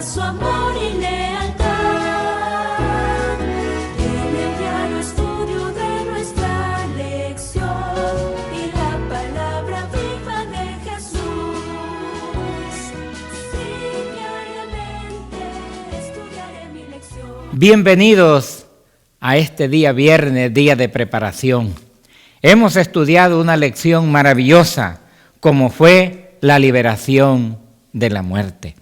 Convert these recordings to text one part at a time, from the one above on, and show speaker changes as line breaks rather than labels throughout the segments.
su amor y lealtad. En el diario estudio de nuestra lección y la palabra viva de Jesús. Sí, diariamente estudiaré mi lección.
Bienvenidos a este día viernes, día de preparación. Hemos estudiado una lección maravillosa, como fue la liberación de la muerte.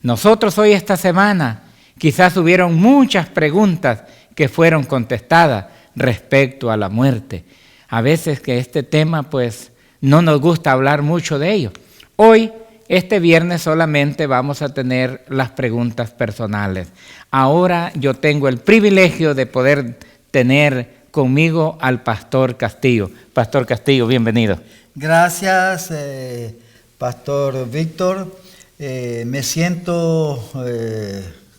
Nosotros hoy esta semana quizás hubieron muchas preguntas que fueron contestadas respecto a la muerte. A veces que este tema pues no nos gusta hablar mucho de ello. Hoy, este viernes solamente vamos a tener las preguntas personales. Ahora yo tengo el privilegio de poder tener conmigo al Pastor Castillo. Pastor Castillo, bienvenido.
Gracias, Pastor Víctor. Me siento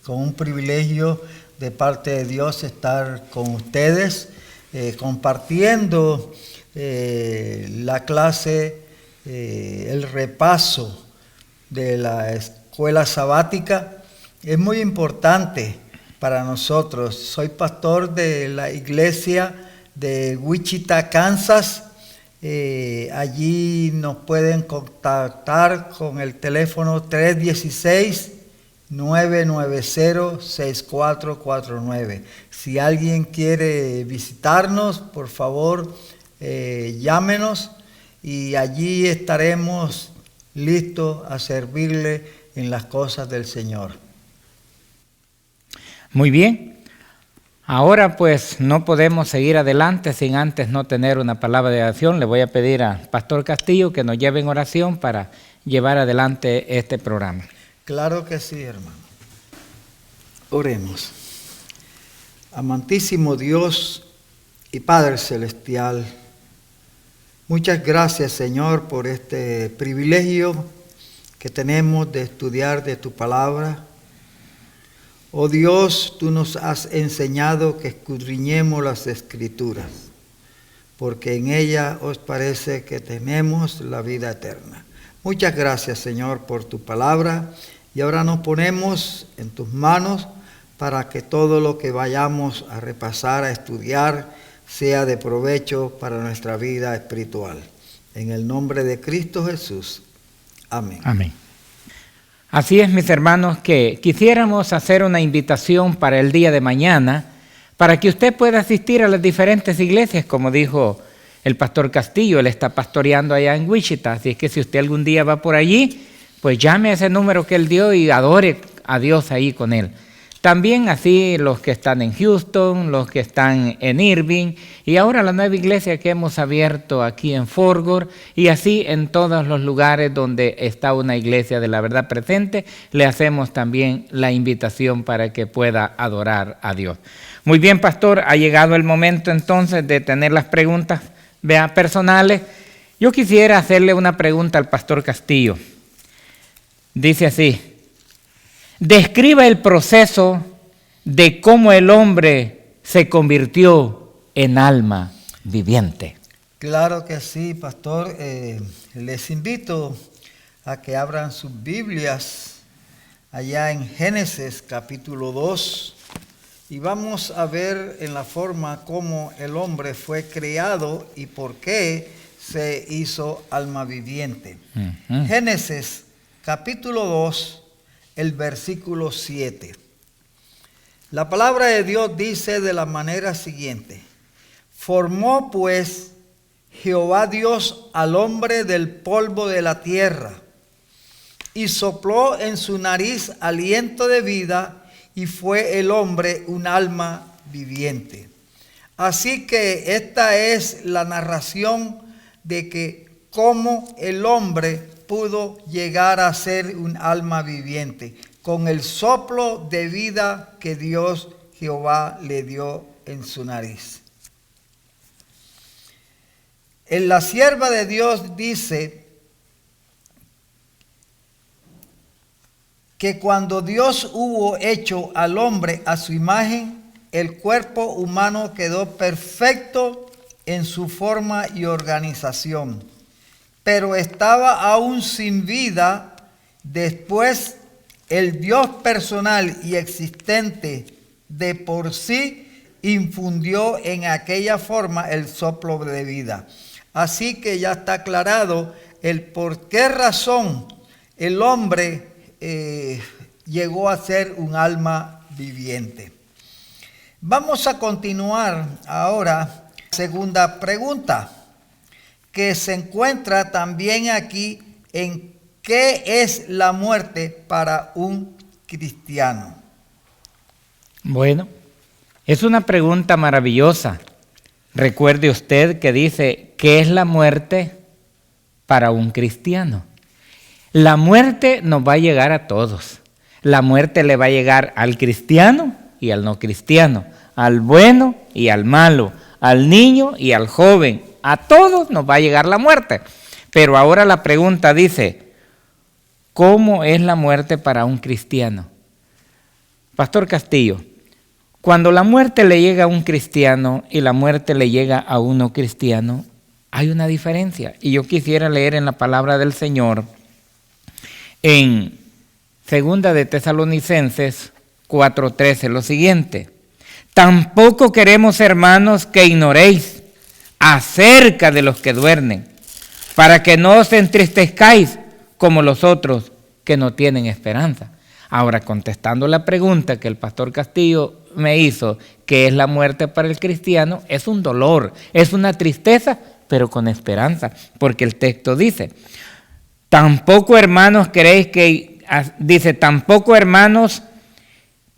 con un privilegio de parte de Dios estar con ustedes, compartiendo la clase, el repaso de la escuela sabática. Es muy importante para nosotros. Soy pastor de la iglesia de Wichita, Kansas. Allí nos pueden contactar con el teléfono 316-990-6449. Si alguien quiere visitarnos, por favor, llámenos y allí estaremos listos a servirle en las cosas del Señor.
Muy bien. Ahora pues no podemos seguir adelante sin antes no tener una palabra de oración. Le voy a pedir al Pastor Castillo que nos lleve en oración para llevar adelante este programa.
Claro que sí, hermano. Oremos. Amantísimo Dios y Padre Celestial, muchas gracias, Señor, por este privilegio que tenemos de estudiar de tu palabra. Oh Dios, tú nos has enseñado que escudriñemos las Escrituras, porque en ellas os parece que tenemos la vida eterna. Muchas gracias, Señor, por tu palabra, y ahora nos ponemos en tus manos para que todo lo que vayamos a repasar, a estudiar, sea de provecho para nuestra vida espiritual. En el nombre de Cristo Jesús. Amén.
Amén. Así es, mis hermanos, que quisiéramos hacer una invitación para el día de mañana, para que usted pueda asistir a las diferentes iglesias, como dijo el Pastor Castillo. Él está pastoreando allá en Wichita, así es que si usted algún día va por allí, pues llame a ese número que él dio y adore a Dios ahí con él. También así los que están en Houston, los que están en Irving, y ahora la nueva iglesia que hemos abierto aquí en Fort Worth, y así en todos los lugares donde está una iglesia de la verdad presente, le hacemos también la invitación para que pueda adorar a Dios. Muy bien, pastor, ha llegado el momento entonces de tener las preguntas personales. Yo quisiera hacerle una pregunta al pastor Castillo. Dice así: describa el proceso de cómo el hombre se convirtió en alma viviente.
Claro que sí, pastor. Les invito a que abran sus Biblias allá en Génesis capítulo 2 y vamos a ver en la forma cómo el hombre fue creado y por qué se hizo alma viviente. Génesis capítulo 2, el versículo 7. La palabra de Dios dice de la manera siguiente: formó pues Jehová Dios al hombre del polvo de la tierra, y sopló en su nariz aliento de vida, y fue el hombre un alma viviente. Así que esta es la narración de que cómo el hombre pudo llegar a ser un alma viviente, con el soplo de vida que Dios Jehová le dio en su nariz. En la sierva de Dios dice que cuando Dios hubo hecho al hombre a su imagen, el cuerpo humano quedó perfecto en su forma y organización, pero estaba aún sin vida después el Dios personal y existente de por sí infundió en aquella forma el soplo de vida. Así que ya está aclarado el por qué razón el hombre llegó a ser un alma viviente. Vamos a continuar ahora. Segunda pregunta, que se encuentra también aquí en ¿qué es la muerte para un cristiano?
Bueno, es una pregunta maravillosa. Recuerde usted que dice, ¿qué es la muerte para un cristiano? La muerte nos va a llegar a todos. La muerte le va a llegar al cristiano y al no cristiano, al bueno y al malo, al niño y al joven. A todos nos va a llegar la muerte. Pero ahora la pregunta dice, ¿cómo es la muerte para un cristiano? Pastor Castillo, cuando la muerte le llega a un cristiano y la muerte le llega a un no cristiano, hay una diferencia. Y yo quisiera leer en la palabra del Señor en 2 de Tesalonicenses 4:13 lo siguiente. Tampoco queremos, hermanos, que ignoréis acerca de los que duermen, para que no os entristezcáis como los otros que no tienen esperanza. Ahora, contestando la pregunta que el pastor Castillo me hizo, ¿qué es la muerte para el cristiano? Es un dolor, es una tristeza, pero con esperanza, porque el texto dice, tampoco hermanos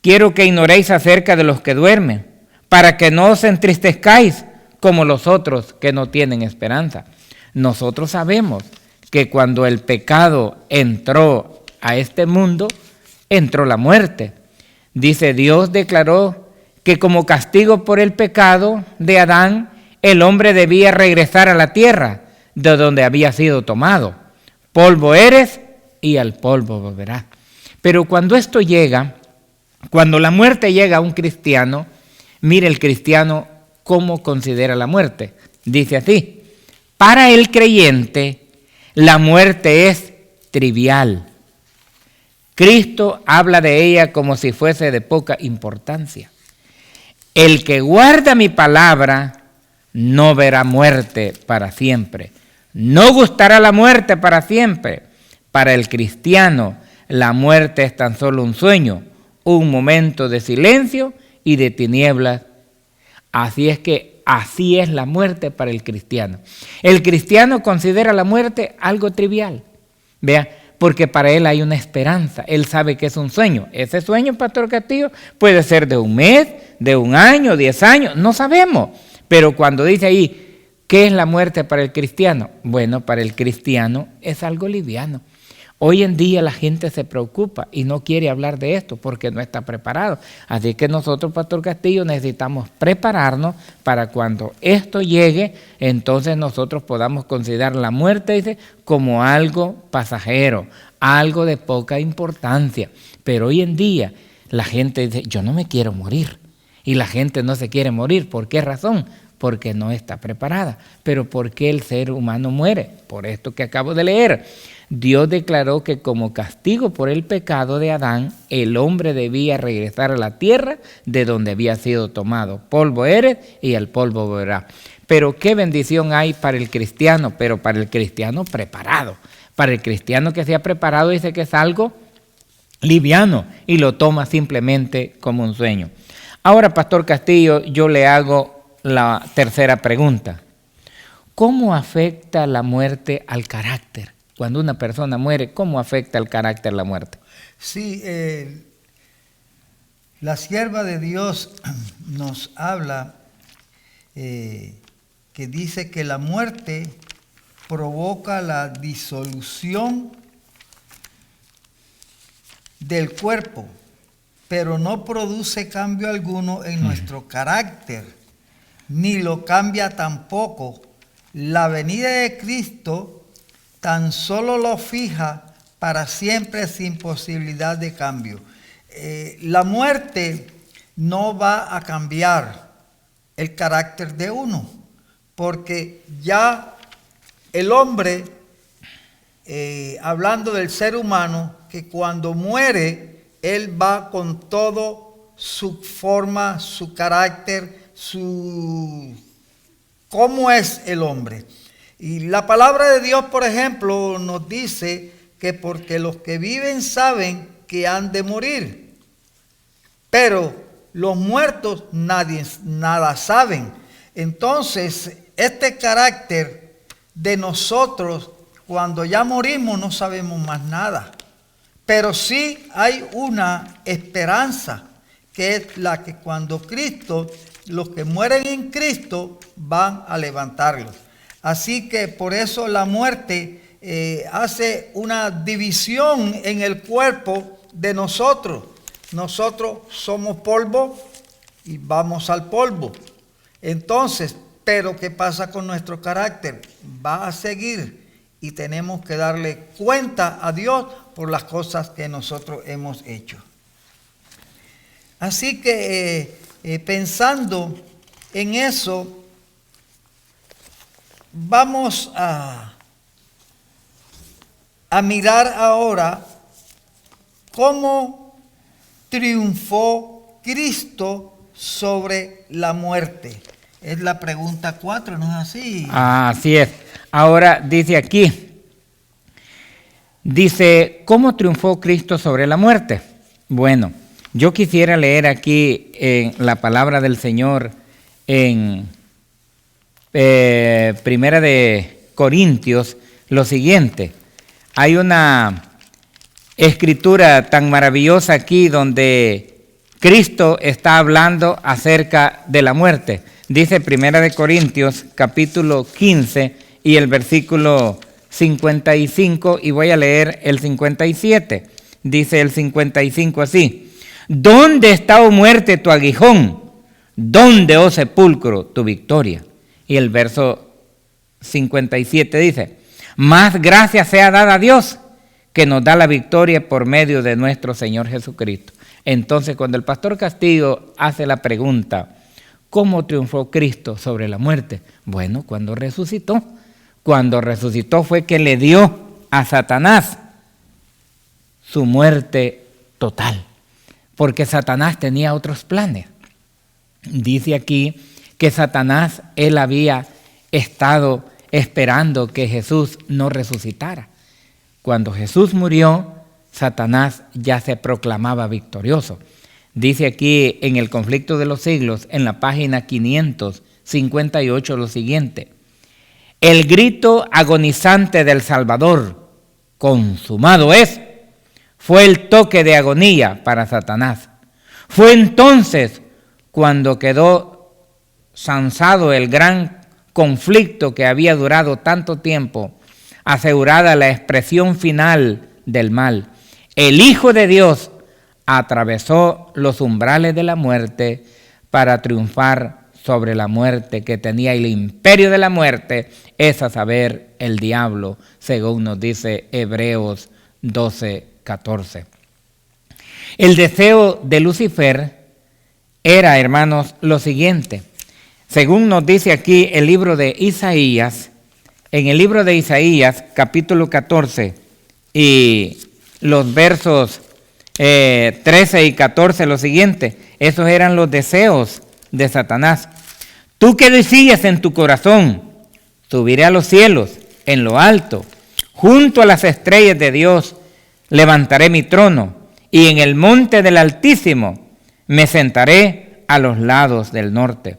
quiero que ignoréis acerca de los que duermen, para que no os entristezcáis como los otros que no tienen esperanza. Nosotros sabemos que cuando el pecado entró a este mundo, entró la muerte. Dice, Dios declaró que como castigo por el pecado de Adán, el hombre debía regresar a la tierra de donde había sido tomado. Polvo eres y al polvo volverás. Pero cuando esto llega, cuando la muerte llega a un cristiano, mire el cristiano cómo considera la muerte. Dice así, para el creyente la muerte es trivial. Cristo habla de ella como si fuese de poca importancia. El que guarda mi palabra no verá muerte para siempre. No gustará la muerte para siempre. Para el cristiano, la muerte es tan solo un sueño, un momento de silencio y de tinieblas. Así es la muerte para el cristiano. El cristiano considera la muerte algo trivial. Vea, porque para él hay una esperanza. Él sabe que es un sueño. Ese sueño, Pastor Castillo, puede ser de un mes, de un año, 10 años, no sabemos. Pero cuando dice ahí, ¿qué es la muerte para el cristiano? Bueno, para el cristiano es algo liviano. Hoy en día la gente se preocupa y no quiere hablar de esto porque no está preparado. Así que nosotros, Pastor Castillo, necesitamos prepararnos para cuando esto llegue, entonces nosotros podamos considerar la muerte, dice, como algo pasajero, algo de poca importancia. Pero hoy en día la gente dice, yo no me quiero morir. Y la gente no se quiere morir. ¿Por qué razón? Porque no está preparada. Pero ¿por qué el ser humano muere? Por esto que acabo de leer. Dios declaró que como castigo por el pecado de Adán, el hombre debía regresar a la tierra de donde había sido tomado. Polvo eres y al polvo volverás. Pero qué bendición hay para el cristiano, pero para el cristiano preparado. Para el cristiano que se ha preparado dice que es algo liviano y lo toma simplemente como un sueño. Ahora, Pastor Castillo, yo le hago la tercera pregunta. ¿Cómo afecta la muerte al carácter? Cuando una persona muere, ¿cómo afecta el carácter la muerte?
Sí, la sierva de Dios nos habla que dice que la muerte provoca la disolución del cuerpo, pero no produce cambio alguno en nuestro carácter, ni lo cambia tampoco. La venida de Cristo tan solo lo fija para siempre sin posibilidad de cambio. La muerte no va a cambiar el carácter de uno, porque ya el hombre, hablando del ser humano, que cuando muere, Él va con todo su forma, su carácter, cómo es el hombre. Y la palabra de Dios, por ejemplo, nos dice que porque los que viven saben que han de morir, pero los muertos nada saben. Entonces, este carácter de nosotros, cuando ya morimos, no sabemos más nada. Pero sí hay una esperanza, que es la que cuando Cristo, los que mueren en Cristo, van a levantarlos. Así que por eso la muerte hace una división en el cuerpo de nosotros. Nosotros somos polvo y vamos al polvo. Entonces, pero ¿qué pasa con nuestro carácter? Va a seguir y tenemos que darle cuenta a Dios por las cosas que nosotros hemos hecho. Así que pensando en eso, vamos a mirar ahora cómo triunfó Cristo sobre la muerte. Es la pregunta 4, ¿no es así?
Así es. Ahora dice aquí, ¿cómo triunfó Cristo sobre la muerte? Bueno, yo quisiera leer aquí en la palabra del Señor en Primera de Corintios lo siguiente. Hay una escritura tan maravillosa aquí donde Cristo está hablando acerca de la muerte. Dice Primera de Corintios capítulo 15 y el versículo 55, y voy a leer el 57. Dice el 55 así: ¿Dónde está, oh muerte, tu aguijón? ¿Dónde, oh sepulcro, tu victoria? Y el verso 57 dice: más gracia sea dada a Dios, que nos da la victoria por medio de nuestro Señor Jesucristo. Entonces, cuando el pastor Castillo hace la pregunta, ¿cómo triunfó Cristo sobre la muerte? Bueno, cuando resucitó. Cuando resucitó fue que le dio a Satanás su muerte total, porque Satanás tenía otros planes. Dice aquí que Satanás, él había estado esperando que Jesús no resucitara. Cuando Jesús murió, Satanás ya se proclamaba victorioso. Dice aquí en el Conflicto de los Siglos, en la página 558, lo siguiente: el grito agonizante del Salvador, consumado es, fue el toque de agonía para Satanás. Fue entonces cuando quedó zanjado el gran conflicto que había durado tanto tiempo, asegurada la expresión final del mal. El Hijo de Dios atravesó los umbrales de la muerte para triunfar sobre la muerte que tenía el imperio de la muerte, es a saber, el diablo, según nos dice Hebreos 12:14. El deseo de Lucifer era, hermanos, lo siguiente. Según nos dice aquí el libro de Isaías, en el libro de Isaías, capítulo 14, y los versos 13 y 14, lo siguiente: esos eran los deseos de Satanás. Tú que decías en tu corazón: subiré a los cielos, en lo alto, junto a las estrellas de Dios, levantaré mi trono, y en el monte del Altísimo me sentaré a los lados del norte.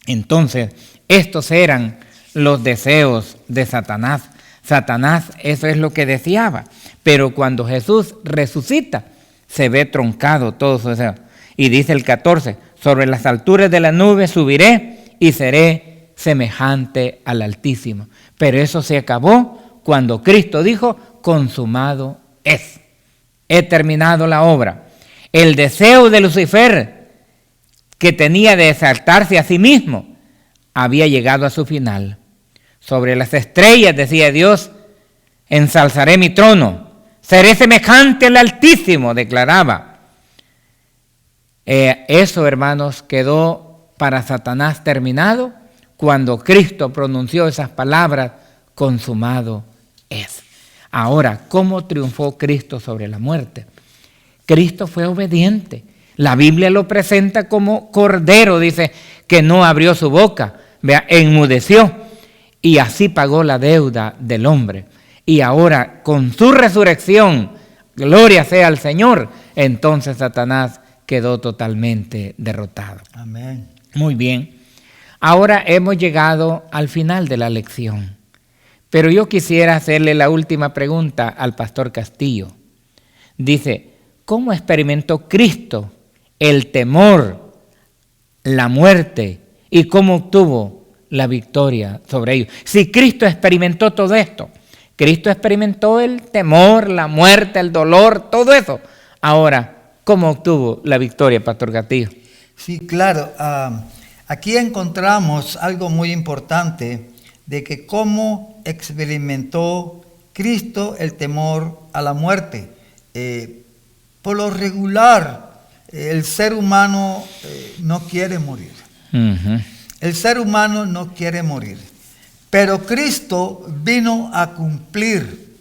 Entonces, estos eran los deseos de Satanás. Satanás, eso es lo que deseaba. Pero cuando Jesús resucita, se ve truncado todo su deseo. Y dice el 14: sobre las alturas de la nube subiré y seré semejante al Altísimo. Pero eso se acabó cuando Cristo dijo: consumado es. He terminado la obra. El deseo de Lucifer, que tenía de exaltarse a sí mismo, había llegado a su final. Sobre las estrellas, decía Dios, ensalzaré mi trono, seré semejante al Altísimo, declaraba. Eso, hermanos, quedó para Satanás terminado cuando Cristo pronunció esas palabras: consumado es. Ahora, ¿cómo triunfó Cristo sobre la muerte? Cristo fue obediente. La Biblia lo presenta como cordero, dice, que no abrió su boca, vea, enmudeció, y así pagó la deuda del hombre. Y ahora, con su resurrección, gloria sea al Señor, entonces Satanás quedó totalmente derrotado.
Amén.
Muy bien. Ahora hemos llegado al final de la lección, pero yo quisiera hacerle la última pregunta al pastor Castillo. Dice, ¿cómo experimentó Cristo el temor, la muerte y cómo obtuvo la victoria sobre ellos? Si Cristo experimentó todo esto, Cristo experimentó el temor, la muerte, el dolor, todo eso. Ahora, ¿cómo obtuvo la victoria, pastor Castillo?
Sí, claro. Aquí encontramos algo muy importante de que cómo experimentó Cristo el temor a la muerte. Por lo regular, el ser humano no quiere morir.
Uh-huh.
El ser humano no quiere morir. Pero Cristo vino a cumplir.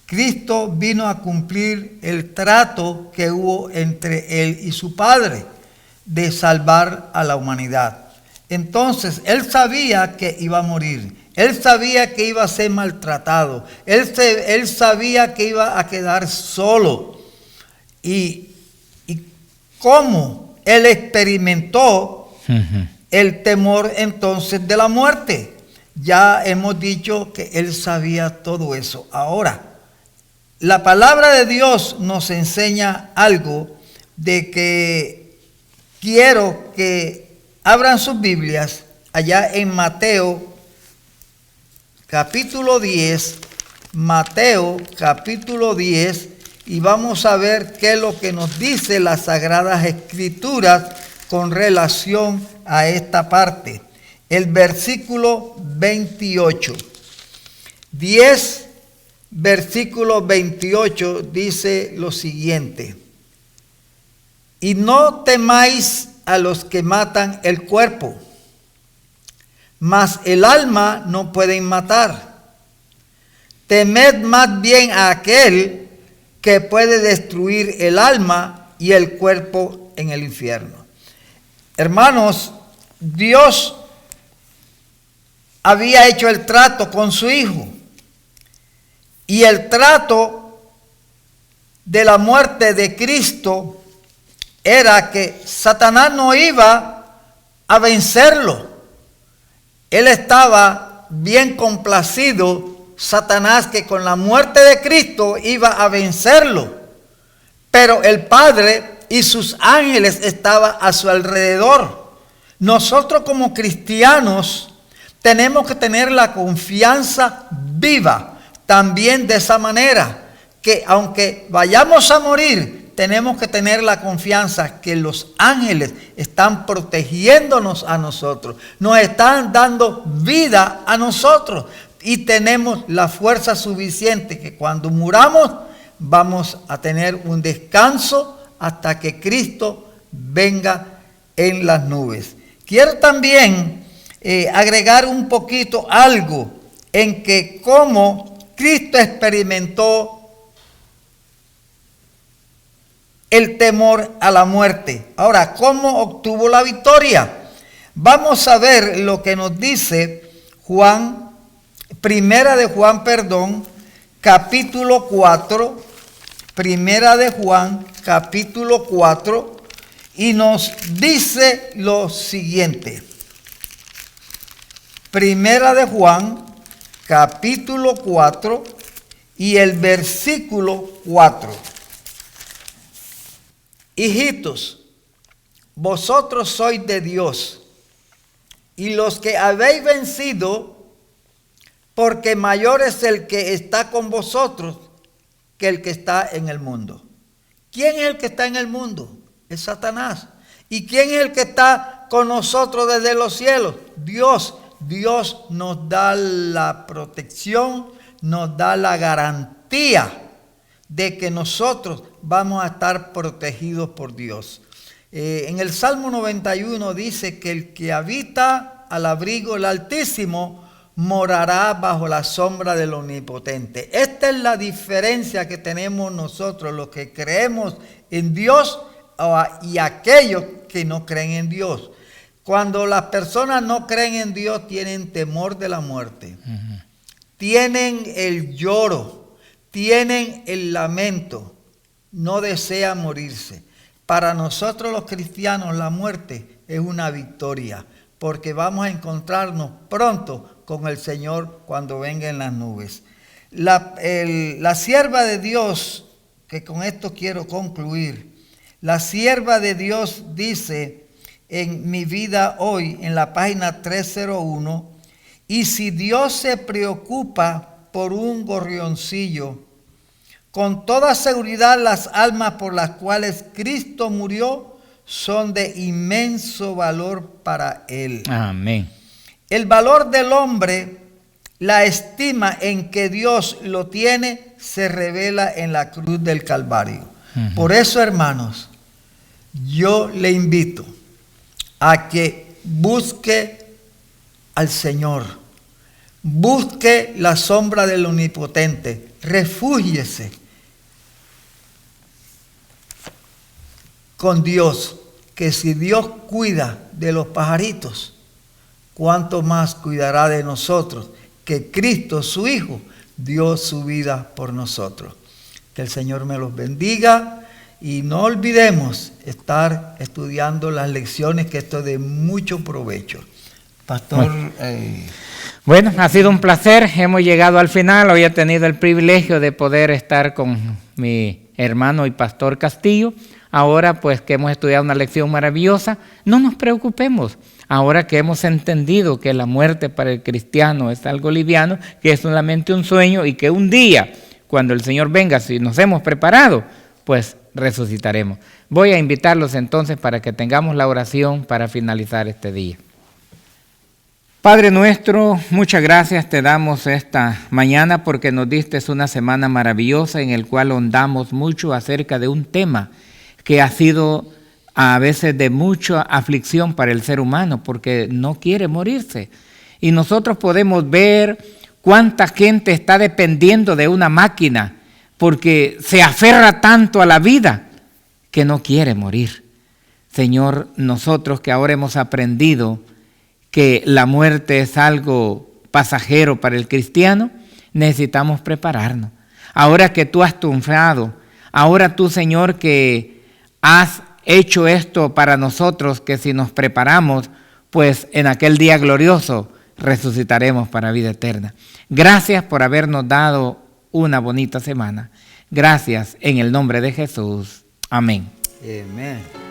Cristo vino a cumplir el trato que hubo entre Él y su Padre de salvar a la humanidad. Entonces, Él sabía que iba a morir. Él sabía que iba a ser maltratado. Él sabía que iba a quedar solo. Y cómo Él experimentó el temor entonces de la muerte. Ya hemos dicho que Él sabía todo eso. Ahora, la palabra de Dios nos enseña algo de que quiero que abran sus Biblias allá en Mateo capítulo 10, Mateo capítulo 10, y vamos a ver qué es lo que nos dice las Sagradas Escrituras con relación a esta parte. El versículo 28. 10, versículo 28 dice lo siguiente. Y no temáis a los que matan el cuerpo, mas el alma no pueden matar. Temed más bien a aquel que puede destruir el alma y el cuerpo en el infierno. Hermanos, Dios había hecho el trato con su Hijo. Y el trato de la muerte de Cristo era que Satanás no iba a vencerlo. Él estaba bien complacido, Satanás, que con la muerte de Cristo iba a vencerlo. Pero el Padre y sus ángeles estaban a su alrededor. Nosotros como cristianos tenemos que tener la confianza viva también de esa manera, que aunque vayamos a morir, tenemos que tener la confianza que los ángeles están protegiéndonos a nosotros, nos están dando vida a nosotros y tenemos la fuerza suficiente que cuando muramos vamos a tener un descanso hasta que Cristo venga en las nubes. Quiero también agregar un poquito algo en que cómo Cristo experimentó el temor a la muerte. Ahora, ¿cómo obtuvo la victoria? Vamos a ver lo que nos dice Primera de Juan, capítulo 4, Primera de Juan, capítulo 4, y nos dice lo siguiente. Primera de Juan, capítulo 4, y el versículo 4. Hijitos, vosotros sois de Dios, y los que habéis vencido, porque mayor es el que está con vosotros que el que está en el mundo. ¿Quién es el que está en el mundo? Es Satanás. ¿Y quién es el que está con nosotros desde los cielos? Dios. Dios nos da la protección, nos da la garantía de que nosotros vamos a estar protegidos por Dios. En el Salmo 91 dice que el que habita al abrigo del Altísimo morará bajo la sombra del Omnipotente. Esta es la diferencia que tenemos nosotros, los que creemos en Dios y aquellos que no creen en Dios. Cuando las personas no creen en Dios, tienen temor de la muerte, tienen el lloro, tienen el lamento, no desean morirse. Para nosotros los cristianos la muerte es una victoria, porque vamos a encontrarnos pronto con el Señor cuando venga en las nubes. La sierva de Dios, que con esto quiero concluir, la sierva de Dios dice en Mi Vida Hoy, en la página 301, y si Dios se preocupa por un gorrioncillo, con toda seguridad las almas por las cuales Cristo murió son de inmenso valor para Él.
Amén.
El valor del hombre, la estima en que Dios lo tiene, se revela en la cruz del Calvario. Por eso, hermanos, yo le invito a que busque al Señor, busque la sombra del Omnipotente, refúgiese con Dios, que si Dios cuida de los pajaritos, ¿cuánto más cuidará de nosotros? Que Cristo, su Hijo, dio su vida por nosotros. Que el Señor me los bendiga y no olvidemos estar estudiando las lecciones, que esto es de mucho provecho. Pastor.
Bueno, ha sido un placer, hemos llegado al final. Hoy he tenido el privilegio de poder estar con mi hermano y pastor Castillo. Ahora pues que hemos estudiado una lección maravillosa, no nos preocupemos. Ahora que hemos entendido que la muerte para el cristiano es algo liviano, que es solamente un sueño y que un día, cuando el Señor venga, si nos hemos preparado, pues resucitaremos. Voy a invitarlos entonces para que tengamos la oración para finalizar este día. Padre nuestro, muchas gracias te damos esta mañana porque nos diste una semana maravillosa en el cual ondamos mucho acerca de un tema que ha sido a veces de mucha aflicción para el ser humano porque no quiere morirse. Y nosotros podemos ver cuánta gente está dependiendo de una máquina porque se aferra tanto a la vida que no quiere morir. Señor, nosotros que ahora hemos aprendido que la muerte es algo pasajero para el cristiano, necesitamos prepararnos. Ahora que tú has triunfado, ahora tú, Señor, que has hecho esto para nosotros, que si nos preparamos, pues en aquel día glorioso resucitaremos para vida eterna. Gracias por habernos dado una bonita semana. Gracias en el nombre de Jesús. Amén.
Amén.